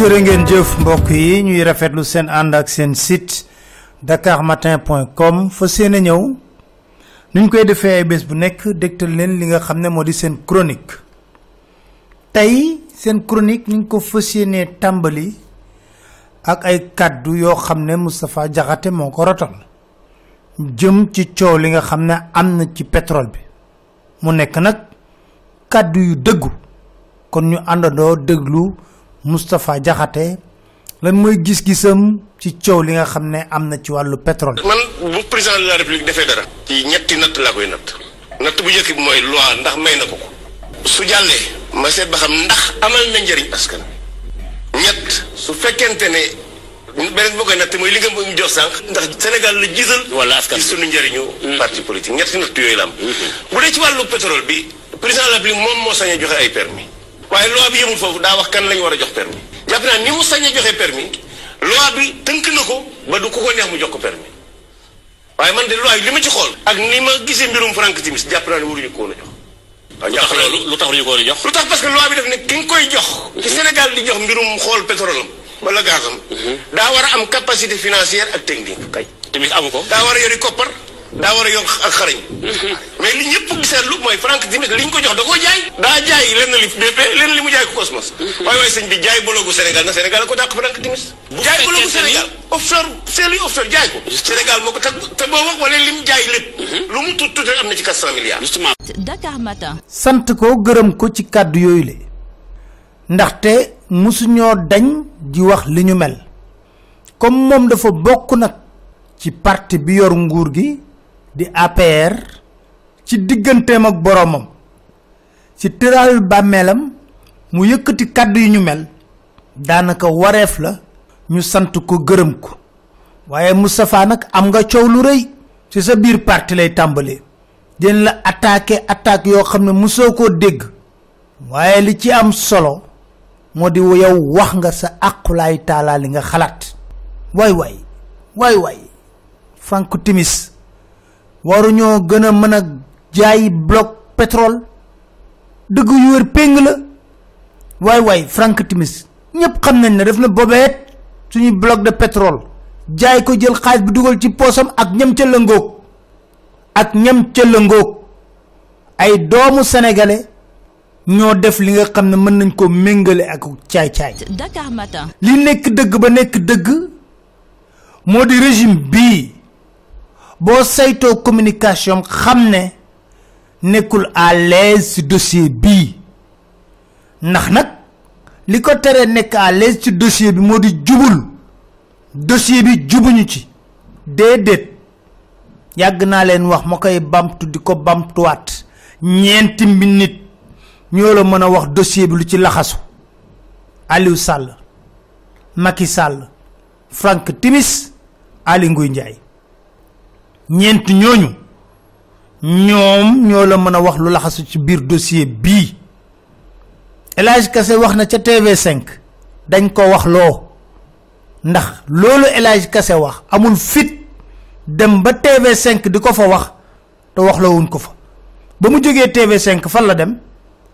jërë ngeen jëf mbokk yi ñuy rafetlu seen ànd ak seen site dakarmatin.com fa seen ñëw nuñ koy defee ay bés bu nekk dégtal leen li nga xam ne moo di seen chronique tey seen chronique ñu ko fas yéenee tàmbali ak ay kaddu yoo xam ne Moustapha Diakhaté moo ko rotal jëm ci coow li nga xam ne am na ci pétrole bi mu nekk nag kaddu yu dëggu kon ñu àndandoo déglu Moustapha Diakhaté lan mooy gis-gisam ci coow li nga xam ne am na ci wàllu pétrole. man bu président de la république defee dara. ci ñetti natt laa koy natt. natt bu njëkk bi mooy loi ndax may na ko ko. su jàllee ma seet ba xam ndax amal na njëriñ askan. ñett su fekkente ne beneen boo koy natt mooy li nga ñu jox sànq. ndax Sénégal la gisal. wala askan ci sunu njëriñu. parti politique ñetti natt yooyu la am. bu dee ci wàllu pétrole bi président de la république moom moo sañ a joxe ay permis waaye loi bi yemul foofu daa wax kan lañu war a jox permis jàpp naa ni mu sañ a joxe permis loi bi tënk na ko ba du ko neex mu jox ko permis waaye man de loi yi li ma ci xool ak ni ma gisee mbirum Frank Timis jàpp naa ne waruñu ko woon a jox. waaw jàpp naa lu tax waruñu ko woon a jox. lu tax parce que loi bi daf ne ki nga koy jox. ci Sénégal di jox mbirum xool pétrole am wala gazam. daa war a am capacité financière ak technique kay. Timis amu ko. daa war a yori koppar. daa war a yor ak xarañ. mais li ñëpp seetlu mooy Frank Timis li ñu ko jox da koo jaay. daa jaay lenn li BP lenn li mu jaay ko Cosmos. waaye sëñ bi jaay boloogu Sénégal na Sénégal la ko dàq Frank Timis. jaay boloogu Sénégal offshore c'est lui offshore jaay ko. Sénégal moo ko te boo wax wala li mu jaay lépp. lu mu tuut tuut am na ci 400 milliards. justement. Dakar Matin. sant ko gërëm ko ci kàddu yooyu la ndaxte musuñoo dañ di wax li ñu mel comme moom dafa bokk nag ci parti bi yor nguur gi. di APR ci digganteem ak boromam ci tëral bàmmeelam mu yëkkati kàddu yu ñu mel daanaka wareef la ñu sant ko gërëm ko waaye Moustapha nag am nga coow lu rëy ci sa biir parti lay tàmbalee den la attaque yoo xam ne musoo koo dégg waaye li ci am solo moo di yow wax nga sa aqulaay taalaa li nga xalaat waay Frank Timis waruñoo gën a mën a jaay bloc pétrole dëgg yu wër péng la waay Frank Timis ñëpp xam nañ ne def na bobeet suñu bloc de pétrole jaay ko jël xaalis bi dugal ci poosam ak ñam ca lëngoog ay doomu sénégalais ñoo def li nga xam ne mën nañ ko méngale ak caay-caay. Dakar Matin. li nekk dëgg ba nekk dëgg moo di régime bii boo saytoo communication xam ne nekkul à l'aise ci dossier bii ndax nag li ko teree nekk à l'aise ci dossier bi moo di jubul dossier bi jubuñu ci déedéet yàgg naa leen wax ma koy bamtu di ko bamtuwaat ñeenti minute ñoo la mën a wax dossier bi lu ci laxasu Aliou Sall Macky Sall Frank Timis Aly Ngouille Ndiaye ñeent ñooñu ñoom ñoo la mën a wax lu laxasu ci biir dossier bii El Hadj Kassé wax na ca TV5 dañ ko wax loo ndax loolu El Hadj Kassé wax amul fit dem ba TV5 di ko fa wax te wax la wuñ ko fa ba mu jógee TV5 fan la dem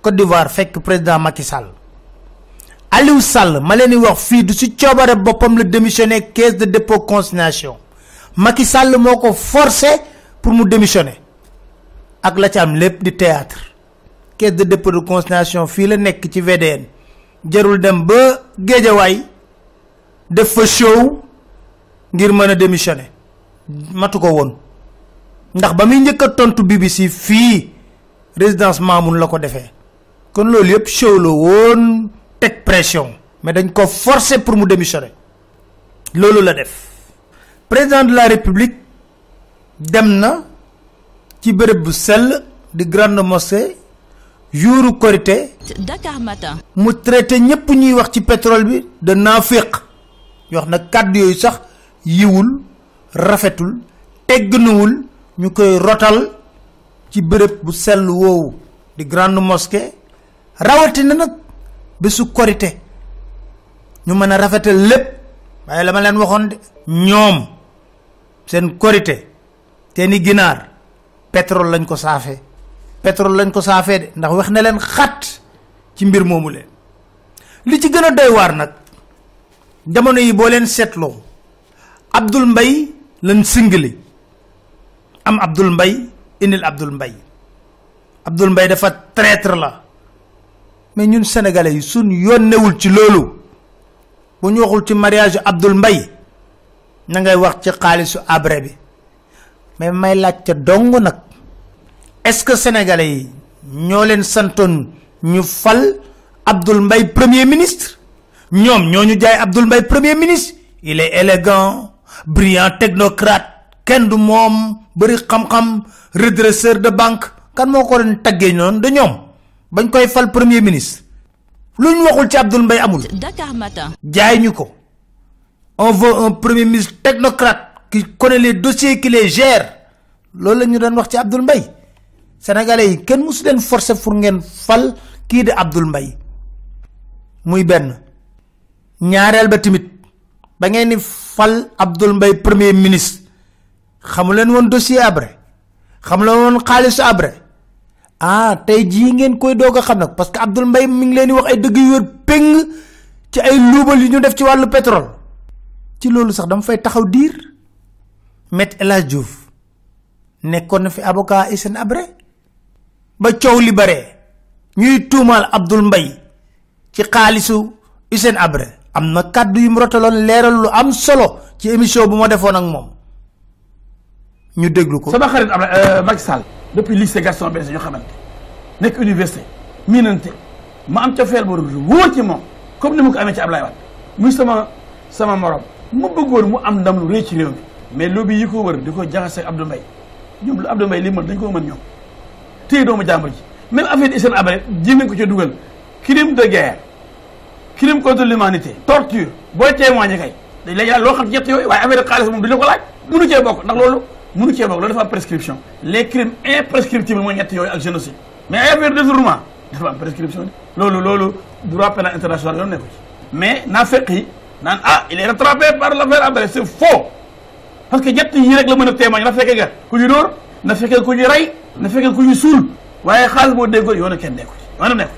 Côte d'Ivoire fekk président Macky Sall Aliou Sall ma leen di wax fii du ci coobare boppam la démissionné caisse de dépôt consignation Macky Sall moo ko forcé pour mu démissionner ak la ci am lépp di théâtre caisse de dépôt de consignation fii la nekk ci VDN jarul dem ba Géejawaay def fa show ngir mën a démissionner matu ko woon ndax ba muy njëkk a tontu BBC fii résidence Mamoun la ko defee kon loolu yëpp show la woon teg pression mais dañ ko forcer pour mu démissionner loolu la def président de la république dem na ci bërëb bu sell di grande mosquée jouru Korité. Dakar Matin. mu traité ñëpp ñuy wax ci pétrole bi de naafiq wax na kàddu yooyu sax yiwul rafetul tegnuwul ñu koy rotal ci bërëb bu sell woowu di grande mosquée rawatina nag bésu Korité ñu mën a rafetal lépp waaye la ma leen waxoon de ñoom seen Korité seeni ginaar pétrole lañ ko saafee de ndax wax na leen xat ci mbir moomu leen li ci gën a doy waar nag jamono yi boo leen seetloo Abdoul Mbaye lañ singli am Abdoul Mbaye indil Abdoul Mbaye dafa traître la mais ñun sénégalais yi suñ yónnewul ci loolu bu ñu waxul ci mariage Abdoul Mbaye na ngay wax ci xaalisu abré bi mais may laaj ca dong nag est-ce que sénégalais yi ñoo leen santoon ñu fal Abdoul Mbaye premier ministre ñoom ñoo ñu jaay Abdoul Mbaye premier ministre il est élégant brillant technocrate kenn du moom bëri xam-xam redresseur de banque kan moo ko doon taggee noonu de ñoom bañ koy fal premier ministre lu ñu waxul ci Abdoul Mbaye amul. Dakar Matin. jaay ñu ko on veut un premier ministre technocrate qui connaît les dossiers qui les gère loolu la ñu doon wax ci Abdoul Mbaye sénégalais yi kenn musu leen forcer pour ngeen fal kii de Abdoul Mbaye muy benn ñaareel ba tamit ba ngeen ni fal Abdoul Mbaye premier ministre xamu leen woon dossier abré xamu leen woon xaalisu abré tey jii ngeen koy doog a xam nag parce que Abdoul Mbaye mi ngi leen di wax ay dëgg yu wër péng ci ay luubal yu ñu def ci wàllu pétrole ci loolu sax dama fay taxaw diir Maître El Hadji Diouf nekkoon na fi avocat Hissène Habré ba coow li bare ñuy tuumaal Abdoul Mbaye ci xaalisu Hissène Habré am na kàddu yu mu rotaloon leeral lu am solo ci émission bu ma defoon ak moom ñu déglu ko. sama xarit Macky Sall depuis lycée Gaston Berger ñu xamante nekk université miinante ma am ca feel boobu wóor ci moom comme ni mu ko amee ci Ablaye Wade muy sama morom mu bëggoon mu am ndam lu rëy ci réew mi mais lobby yi ko wër di ko jaxase ak Abdoul Mbaye ñoom lu Abdoul Mbaye li mën dañ ko mën ñoom téye doomu jàmbur ji même affaire Hissène Habré ji nañ ko ca dugal crime de guerre crime contre l'humanité torture booy témoigner kay dañ lay yàlla loo xam ñett yooyu waaye affaire xaalis moom duñ la ko laaj mënu cee bokk ndax loolu mënu cee bokk loolu dafa am prescription les crimes imprescriptibles mooy ñett yooyu ak génocide mais ay affaire détournement dafa am prescription loolu droit pénal international yoon nekku ci mais naa fekk yi naan il est rattrapé par l'affaire Habré c'est faux parce que ñett yi rek la mën a témoigner na fekkee nga ku ñu dóor na fekkee ku ñu rey na fekkee ku ñu suul waaye xaalis boo déggoon yoonu kenn nekku ci yoonu nekku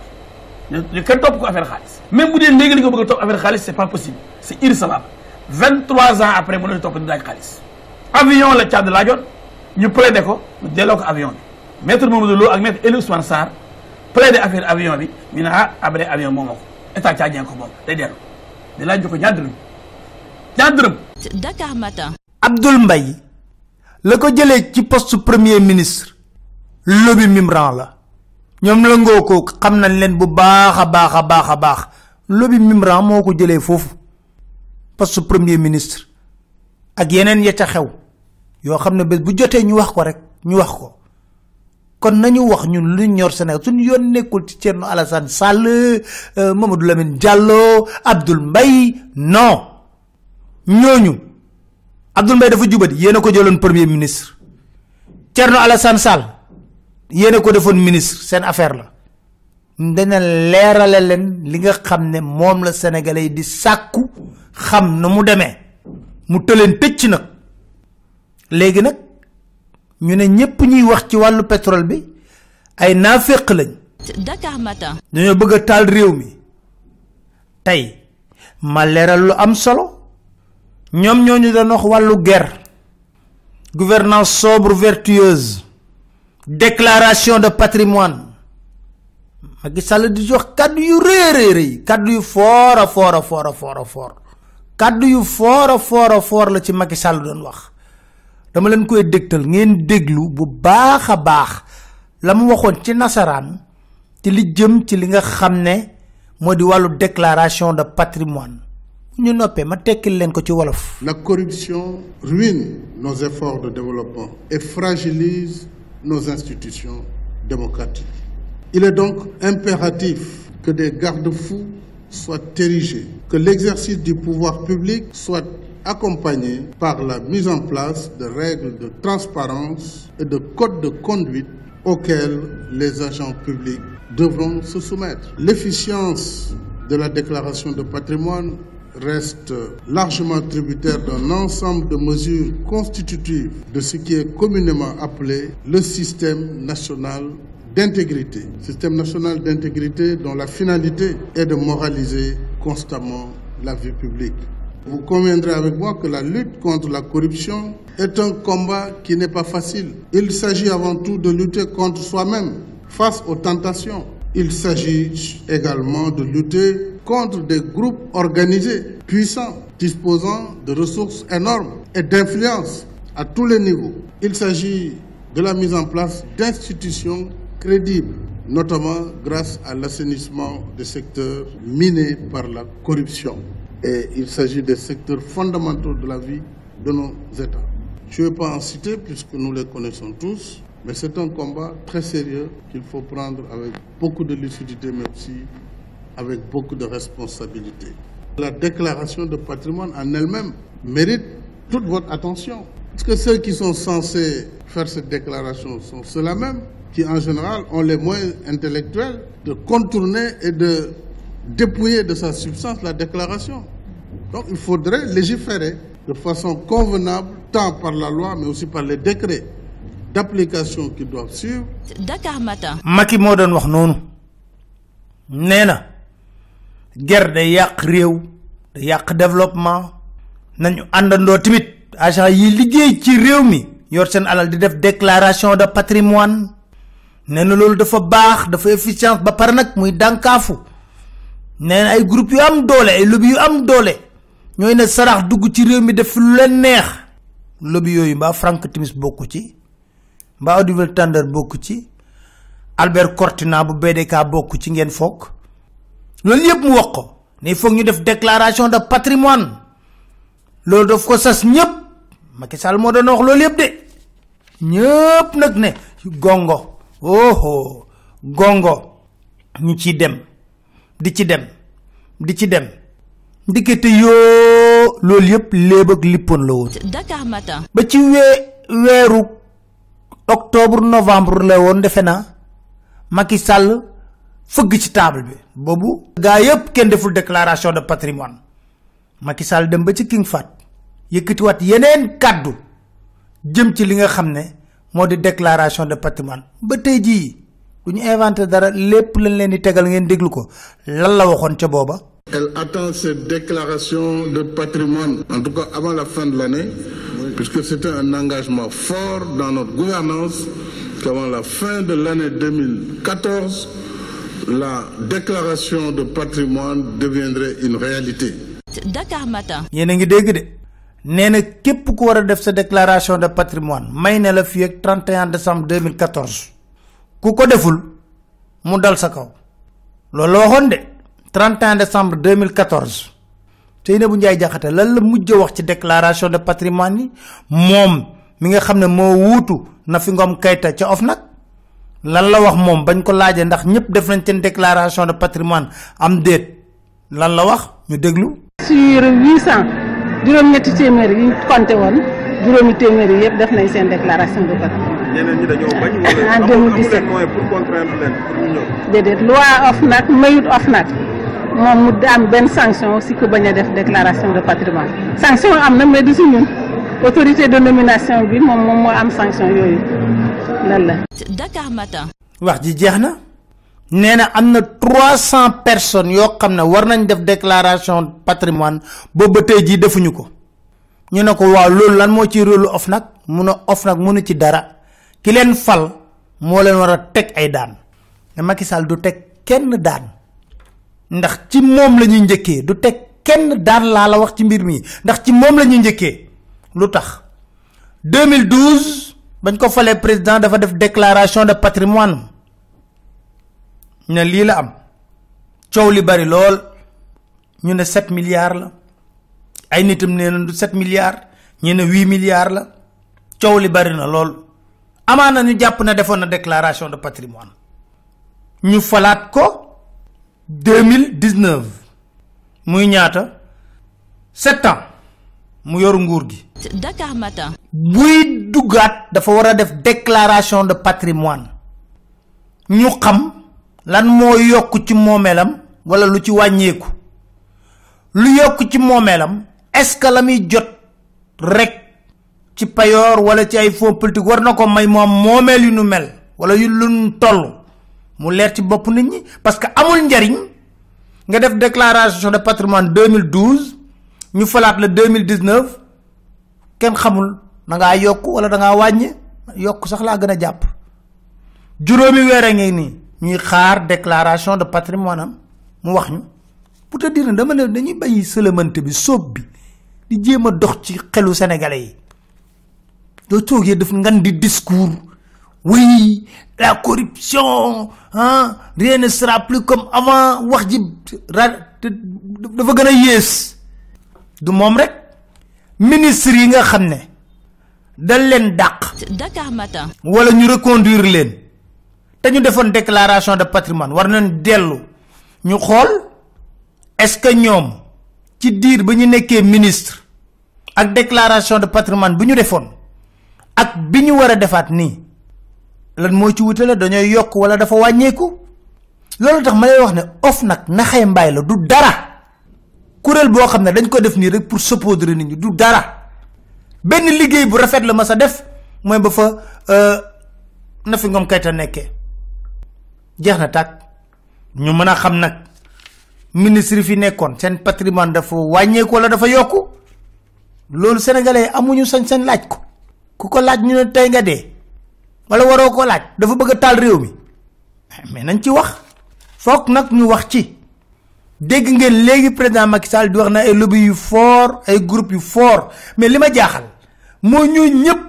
ci kenn topp ko affaire xaalis même bu dee léegi li ko bëgg a topp affaire xaalis c'est pas possible c'est irrecevable 23 ans après mu la topp di daaj xaalis avion la Tchad laajoon ñu plaidé ko ñu delloo ko avion bi maître Mamadou Lo ak maître Elie Ousmane Sarr plaidé affaire avion bi ñu ne Habré avion moom ko état tchadien ko moom day dellu di laaj ko ñaar dërëm Dakar Matin. Abdoul Mbaye la ko jëlee ci poste premier ministre lobby Mimran la ñoom la ngoo ko xam nañ leen bu baax a baax lobby Mimran moo ko jëlee foofu poste premier ministre ak yeneen ya ca xew yoo xam ne bés bu jotee ñu wax ko rek ñu wax ko kon nañu wax ñun lu ñor Sénégal suñu yoon nekkul ci Thierno Alassane Sall Mamadou Lamine Diallo Abdoul Mbaye non ñooñu Abdoul Mbaye dafa jubati yéen a ko jëloon premier ministre Thierno Alassane Sall yéen a ko defoon ministre seen affaire la dana leerale leen li nga xam ne moom la sénégalais yi di sàkku xam na mu demee mu tëleen tëcc nag léegi nag ñu ne ñépp ñuy wax ci wàllu pétrole bi ay naaféq lañ. Dakar Matin. dañoo bëgg a taal réew mi tey ma leeral lu am solo ñoom ñoo ñu doon wax wàllu guerre gouvernance sobre vertueuse déclaration de patrimoine Macky Sall di jox kàddu yu rëy kàddu yu fort kàddu yu fort la ci Macky Sall doon wax dama leen koy dégtal ngeen déglu bu baax a baax la mu waxoon ci nasaraan ci li jëm ci li nga xam ne moo di wàllu déclaration de patrimoine ñu noppee ma tekkil leen ko ci wolof. La corruption ruine nos efforts de développement et fragilise nos institutions démocratiques. Il est donc impératif que des garde-fous soient érigés, que l'exercice du pouvoir public soit accompagné par la mise en place de règles de transparence et de codes de conduite auxquels les agents publics devront se soumettre. L'efficience de la déclaration de patrimoine reste largement tributaire d'un ensemble de mesures constitutives de ce qui est communément appelé le système national d'intégrité. Système national d'intégrité dont la finalité est de moraliser constamment la vie publique. Vous conviendrez avec moi que la lutte contre la corruption est un combat qui n'est pas facile. Il s'agit avant tout de lutter contre soi-même face aux tentations. Il s'agit également de lutter contre des groupes organisés, puissants, disposant de ressources énormes et d'influence à tous les niveaux. Il s'agit de la mise en place d'institutions crédibles, notamment grâce à l'assainissement des secteurs minés par la corruption. Et il s'agit des secteurs fondamentaux de la vie de nos États. Je ne vais pas en citer puisque nous les connaissons tous, mais c'est un combat très sérieux qu'il faut prendre avec beaucoup de lucidité, mais aussi avec beaucoup de responsabilité. La déclaration de patrimoine en elle-même mérite toute votre attention. Parce que ceux qui sont censés faire cette déclaration sont ceux-là même qui, en général, ont les moyens intellectuels de contourner et de dépouiller de sa substance la déclaration. Donc, il faudrait légiférer de façon convenable, tant par la loi, mais aussi par les décrets d'application qui doivent suivre. Dakar Matin. Macky moo doon wax noonu nee na guerre day yàq réew day yàq développement nañu àndandoo tamit agent yi liggéey ci réew mi yor seen alal di def déclaration de patrimoine nee na loolu dafa baax dafa efficience ba pare nag muy dànkaafu nee na ay groupe yu am doole ay lobby yu am doole ñooy ne sarax dugg ci réew mi def lu leen neex lobby yooyu mbaa Frank Timis bokku ci mbaa Oliver Tandler bokku ci Albert Cortina bu BDK bokku ci ngeen foog loolu yëpp mu wax ko ne foog ñu def déclaration de patrimoine loolu daf ko sas ñëpp Macky Sall moo doon wax loolu yëpp de ñëpp nag ne gongo oho gongo ñu ci dem di ci dem di ci dem ndikete yoo loolu yëpp léeb ak lippoon la woon. Dakar Matin. ba ci weeru octobre novembre la woon defe naa Macky Sall fëgg ci table bi boobu gaa yëpp kenn deful déclaration de patrimoine Macky Sall dem ba ci King Fahd yëkkatiwaat yeneen kàddu jëm ci li nga xam ne moo di déclaration de patrimoine ba tey jii du ñu inventé dara lépp lañ leen di tegal ngeen déglu ko lan la waxoon ca booba. Elle attend cette déclaration de patrimoine, en tout cas avant la fin de l'année, puisque c'était un engagement fort dans notre gouvernance qu'avant la fin de l'année 2014, la déclaration de patrimoine deviendrait une réalité. Dakar Matin. yéen a ngi dégg de nee na képp ku war a def sa déclaration de patrimoine may na la fii ak 31 décembre 2014 ku ko deful mu dal sa kaw loolu la waxoon de 31 décembre 2014 Seynabou Ndiaye Diakhaté lan la mujj wax ci déclaration de patrimoine yi moom mi nga xam ne moo wuutu Nafi Ngom Keïta ca OFNAC lan la wax moom bañ ko laajee ndax ñëpp def nañ seen déclaration de patrimoine am déet lan la wax ñu déglu. sur 800 juróom-ñetti téeméer yi ñu compté woon juróomi téeméer yi yëpp def nañ seen déclaration de patrimoine. ñeneen ñi dañoo bañ wala en 2017 pour contraindre leen pour ñu ñëw. déedéet loi OFNAC mayut OFNAC moom mu am benn sanction si ku bañ a def déclaration de patrimoine sanction am na mais du si ñun autorité de nomination bi moom moo am sanction yooyu lan la. Dakar Matin. wax ji jeex na nee na am na 300 personnes yoo xam ne war nañ def déclaration patrimoine boobu ba tey jii defuñu ko ñu ne ko waaw loolu lan moo ci rôle OFNAC mun a OFNAC mënu ci dara ki leen fal moo leen war a teg ay daan ne Macky Sall du teg kenn daan ndax ci moom la ñuy njëkkee du teg kenn daan laa la wax ci mbir mi ndax ci moom la ñuy njëkkee lu tax 2012 bañ ko falee président dafa def déclaration de patrimoine ne lii la am coow li bari lool ñu ne 7 milliards la ay nitam nee na du 7 milliards ñu ne 8 milliards la coow li bari na lool amaana ñu jàpp na defoon na déclaration de patrimoine ñu falaat ko 2019 muy ñaata 7 ans mu yor nguur gi. Dakar Matin. buy duggaat dafa war a def déclaration de patrimoine ñu xam lan moo yokk ci moomeelam wala lu ci wàññeeku lu yokk ci moomeelam est-ce que la muy jot rek ci payoor wala ci ay fonds politique war na ko may moom moomeel yu nu mel wala yu lu toll mu leer ci bopp nit ñi parce que amul njariñ nga def déclaration de patrimoine 2012 ñu falaat le 2019 kenn xamul da nga yok wala da nga wañi yok sax la gëna japp juroomi wéré ngay ni ñuy xaar déclaration de patrimoine am mu wax ñu pour te dire dama ne dañuy bayyi seulement bi sob bi di jema dox ci xelu sénégalais yi do togué def ngan di discours oui la corruption hein rien ne sera plus comme avant wax ji dafa gëna yes du mom rek ministre yi nga xamné dal leen dak Dakar Matin wala ñu reconduire leen té ñu defon déclaration de patrimoine war nañ delu ñu xol est-ce que ñom ci diir ba ñu nekké ministre ak déclaration de patrimoine bu ñu defon ak biñu wara defaat ni lan mo ci wutale dañoy yok wala dafa wañéku lolu tax ma lay wax né off nak naxay mbay la du dara kurel bo xamné dañ ko def ni rek pour s'opposer nit ñi du dara ben liggéey bu rafet la ma sa def moy ba fa na fi ngom kayta nekké jeexna tak ñu mëna xam nak ministre fi nekkon sen patrimoine dafa wañéku wala dafa yokku lolu sénégalais amuñu sañ laaj ko kuko laaj ñu ne tay nga dé wala waro ko laaj dafa bëgg taal réew mi mais nañ ci wax fokk nak ñu wax ci dégg ngeen légui président Macky Sall di wax na ay lobby yu fort ay groupe yu fort mais lima jaaxal mo ñu ñëpp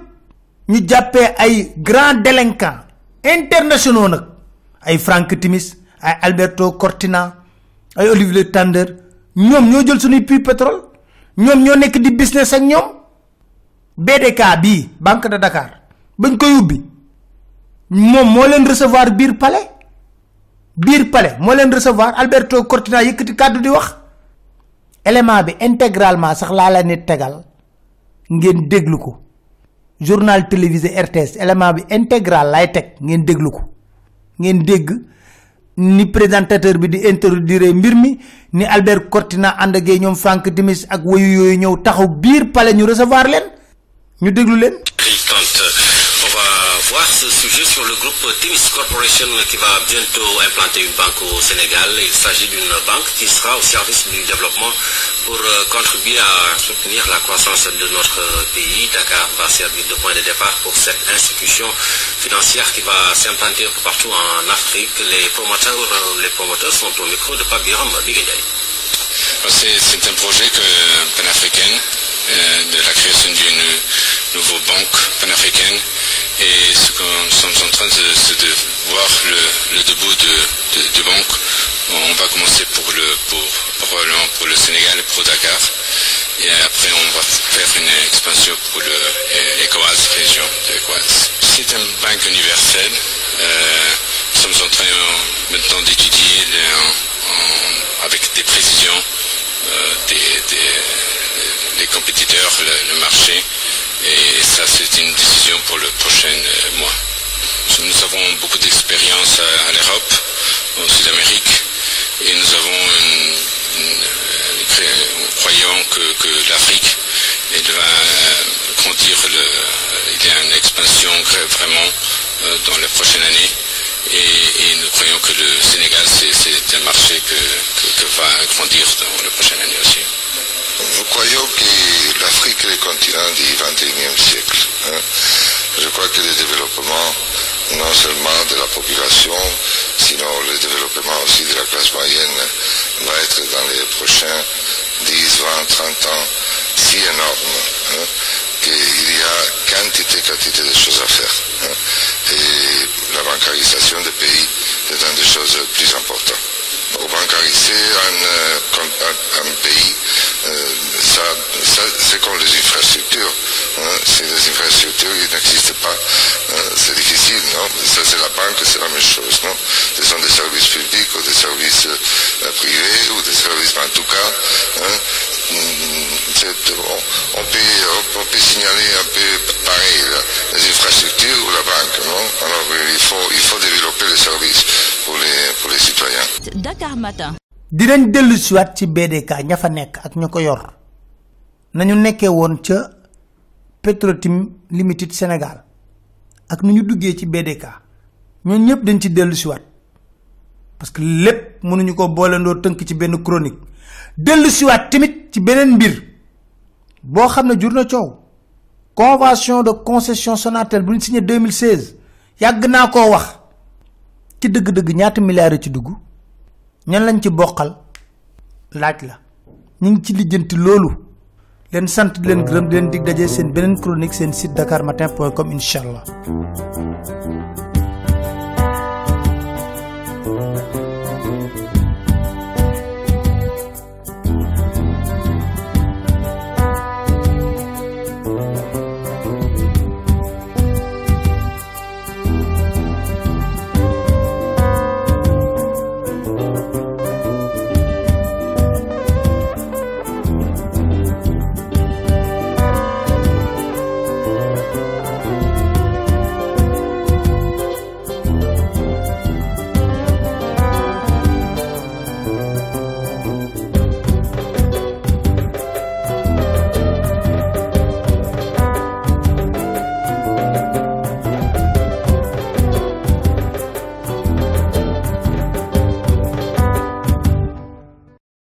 ñu jappé ay grands délinquants internationaux nak ay Frank Timis ay Alberto Cortina ay Olivier Tander ñom ñoo jël suñu puits pétrole ñom ñoo nekk di business ak ñom BDK bi Banque de Dakar bañ koy ubbi mom mo leen recevoir bir palais mo leen recevoir Alberto Cortina yëkëti kaddu di wax élément bi intégralement sax la la nit tégal ngeen déglu ko journal télévisé RTS élément bi intégral lay tek ngeen déglu ko ngeen dégg ni présentateur bi di introduire mbir mi ni Albert Cortina and ak ñom Frank Timis ak wayu yoy ñew taxaw bir palais ñu recevoir leen ñu déglu leen. On va voir ce sujet sur le groupe Timis Corporation qui va bientôt implanter une banque au Sénégal. Il s'agit d'une banque qui sera au service du développement pour contribuer à soutenir la croissance de notre pays. Dakar va servir de point de départ pour cette institution financière qui va s'implanter un peu partout en Afrique. Les promoteurs sont au micro de Pabiram Bigayay. C'est un projet panafricain de la création d'une nouvelle banque panafricaine. Et ce que nous sommes en train de voir le début de banque. On va commencer probablement pour le Sénégal et pour Dakar. Et après on va faire une expansion pour l'ECOWAS, région de l'ECOWAS. C'est une banque universelle. Nous sommes en train maintenant d'étudier avec des précisions des compétiteurs, le marché. Et ça, c'est une décision pour le prochain mois. Nous avons beaucoup d'expérience à l'Europe, au Sud-Amérique, et nous croyons que l'Afrique va grandir. Il y a une expansion vraiment dans les prochaines années, et nous croyons que le Sénégal, c'est un marché que va grandir dans les prochaines années aussi. Nous croyons que l'Afrique est le continent du XXIe siècle. Je crois que le développement, non seulement de la population, sinon le développement aussi de la classe moyenne, va être dans les prochains 10, 20, 30 ans si énorme qu'il y a quantité de choses à faire. Et la bancarisation des pays est une des choses les plus importantes. Pour bancariser un pays, c'est comme les infrastructures. Si les infrastructures n'existent pas, c'est difficile, non? Ça, c'est la banque, c'est la même chose, non? Ce sont des services publics ou des services privés ou des services, en tout cas, on peut signaler un peu pareil les infrastructures ou la banque, non? Alors il faut développer les services pour les citoyens. Dakar Matin. dinañ delu ci wat ci BDK ña fa nek ak ñuko yor nañu nekké won ci Petrotim Limited Sénégal ak ñu duggé ci BDK ñoo ñëpp dañ ci delu ci wat parce que lepp mënuñu ko bolendo teunk ci ben chronique delu ci wat timit ci benen mbir boo xam ne jur na coow convention de concession Sonatel bu ñu signé 2016 yàgg naa koo wax ci dëgg-dëgg ñaata milliards ci dugg ñan lañ ci bokkal laaj la ñu ngi ci lijjanti loolu leen sant di leen gërëm di leen dig daje seen beneen chronique seen site dakarmatin.com incha allah.